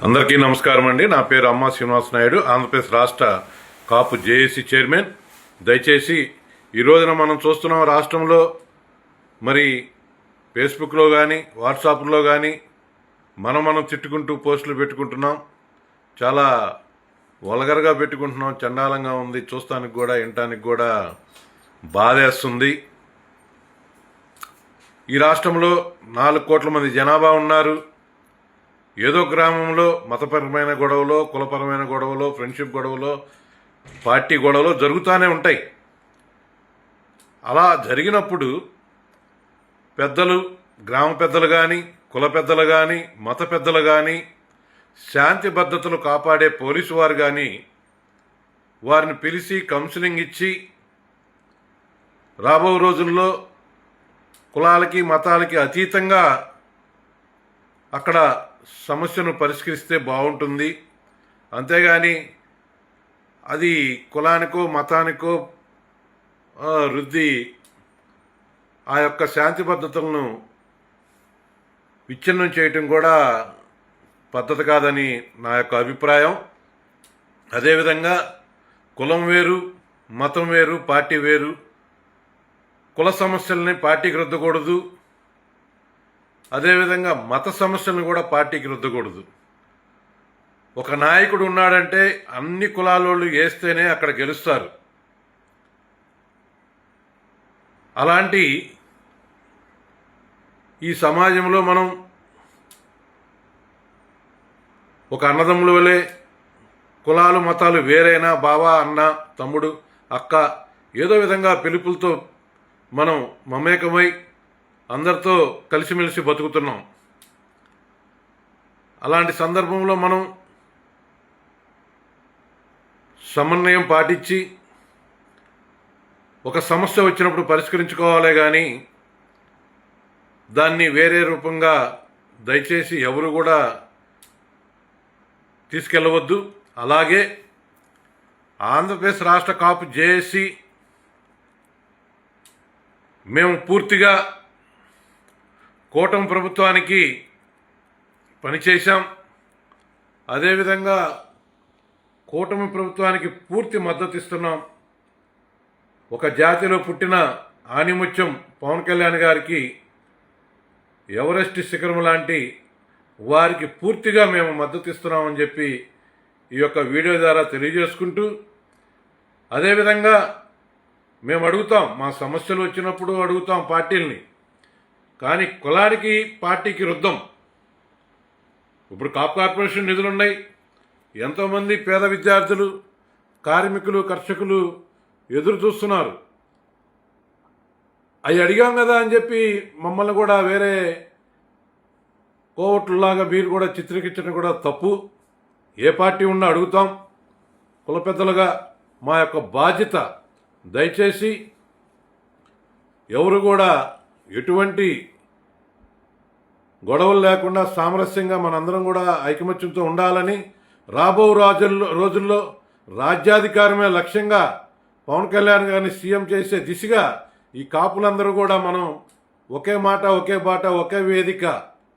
అందరికీ నమస్కారం అండి. నా పేరు అమ్మా శ్రీనివాస నాయుడు, ఆంధ్రప్రదేశ్ రాష్ట్ర కాపు జేఏసీ చైర్మన్. దయచేసి ఈ రోజున మనం చూస్తున్నాం, రాష్ట్రంలో మరి ఫేస్బుక్లో కానీ వాట్సాప్లో కానీ మనం తిట్టుకుంటూ పోస్టులు పెట్టుకుంటున్నాం. చాలా వల్గర్గా పెట్టుకుంటున్నాం. చండాలంగా ఉంది, చూస్తానికి కూడా వినటానికి కూడా బాధేస్తుంది. ఈ రాష్ట్రంలో 4 కోట్ల మంది జనాభా ఉన్నారు. ఏదో గ్రామంలో మతపరమైన గొడవలో, కులపరమైన గొడవలో, ఫ్రెండ్షిప్ గొడవలో, పార్టీ గొడవలో జరుగుతూనే ఉంటాయి. అలా జరిగినప్పుడు పెద్దలు, గ్రామ పెద్దలు కానీ, కుల పెద్దలు కానీ, మత పెద్దలు కానీ, శాంతి భద్రతలు కాపాడే పోలీసు వారు కానీ వారిని పిలిచి కౌన్సిలింగ్ ఇచ్చి రాబో రోజుల్లో కులాలకి మతాలకి అతీతంగా అక్కడ సమస్యను పరిష్కరిస్తే బాగుంటుంది. అంతేగాని అది కులానికో మతానికో రుద్ది ఆ యొక్క శాంతి భద్రతలను విచ్ఛిన్నం చేయటం కూడా పద్ధతి కాదని నా యొక్క అభిప్రాయం. అదేవిధంగా కులం వేరు, మతం వేరు, పార్టీ వేరు. కుల సమస్యల్ని పార్టీకి రుద్దకూడదు, అదేవిధంగా మత సమస్యలను కూడా పార్టీకి రుద్దకూడదు. ఒక నాయకుడు ఉన్నాడంటే అన్ని కులాలోళ్ళు వేస్తేనే అక్కడ గెలుస్తారు. అలాంటి ఈ సమాజంలో మనం ఒక అన్నదమ్ముల వలె, కులాలు మతాలు వేరైనా బావ, అన్న, తమ్ముడు, అక్క ఏదో విధంగా పిలుపులతో మనం మమేకమై అందరితో కలిసిమెలిసి బతుకుతున్నాం. అలాంటి సందర్భంలో మనం సమన్వయం పాటించి ఒక సమస్య వచ్చినప్పుడు పరిష్కరించుకోవాలే కానీ దాన్ని వేరే రూపంగా దయచేసి ఎవరు కూడా తీసుకెళ్ళవద్దు. అలాగే ఆంధ్రప్రదేశ్ రాష్ట్ర కాపు జేఏసీ మేము పూర్తిగా కూటమి ప్రభుత్వానికి పనిచేశాం. అదేవిధంగా కూటమి ప్రభుత్వానికి పూర్తి మద్దతు ఇస్తున్నాం. ఒక జాతిలో పుట్టిన ఆణిముత్యం పవన్ కళ్యాణ్ గారికి ఎవరెస్ట్ శిఖరం లాంటి వారికి పూర్తిగా మేము మద్దతు ఇస్తున్నామని చెప్పి ఈ యొక్క వీడియో ద్వారా తెలియజేసుకుంటూ, అదేవిధంగా మేము అడుగుతాం, మా సమస్యలు వచ్చినప్పుడు అడుగుతాం పార్టీల్ని, కానీ కులానికి పార్టీకి రుద్దం. ఇప్పుడు కాపు కార్పొరేషన్ నిధులున్నాయి. ఎంతోమంది పేద విద్యార్థులు, కార్మికులు, కర్షకులు ఎదురు చూస్తున్నారు. అవి అడిగాం కదా అని చెప్పి మమ్మల్ని కూడా వేరే కోవట్లులాగా మీరు కూడా చిత్రీకరించడం కూడా తప్పు. ఏ పార్టీ ఉన్నా అడుగుతాం. కుల పెద్దలుగా మా యొక్క బాధ్యత. దయచేసి ఎవరు కూడా ఎటువంటి గొడవలు లేకుండా సామరస్యంగా మనందరం కూడా ఐకమత్యంతో ఉండాలని, రాబో రోజుల్లో రాజ్యాధికారమే లక్ష్యంగా పవన్ కళ్యాణ్ గారిని సీఎం చేసే దిశగా ఈ కాపులందరూ కూడా మనం ఒకే మాట, ఒకే బాట, ఒకే వేదిక.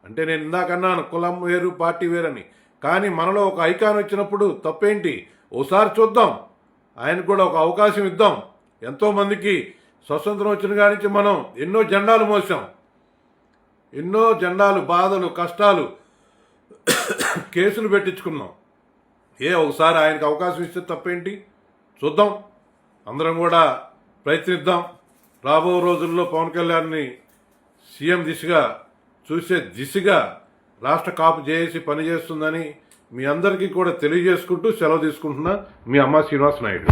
అంటే నేను ఇందాక అన్నాను కులం వేరు, పార్టీ వేరని. కానీ మనలో ఒక ఐకాన్ వచ్చినప్పుడు తప్పేంటి? ఓసారి చూద్దాం, ఆయనకు కూడా ఒక అవకాశం ఇద్దాం. ఎంతోమందికి స్వతంత్రం వచ్చిన కాడి నుంచి మనం ఎన్నో జెండాలు మోసాం. ఎన్నో జెండాలు, బాధలు, కష్టాలు, కేసులు పెట్టించుకున్నాం. ఒకసారి ఆయనకు అవకాశం ఇస్తే తప్పేంటి? చూద్దాం, అందరం కూడా ప్రయత్నిద్దాం. రాబో రోజుల్లో పవన్ కళ్యాణ్ని సీఎం దిశగా చూసే దిశగా రాష్ట్ర కాపు జేఏసీ పనిచేస్తుందని మీ అందరికీ కూడా తెలియజేసుకుంటూ సెలవు తీసుకుంటున్నా. మీ అమ్మా శ్రీనివాస నాయుడు.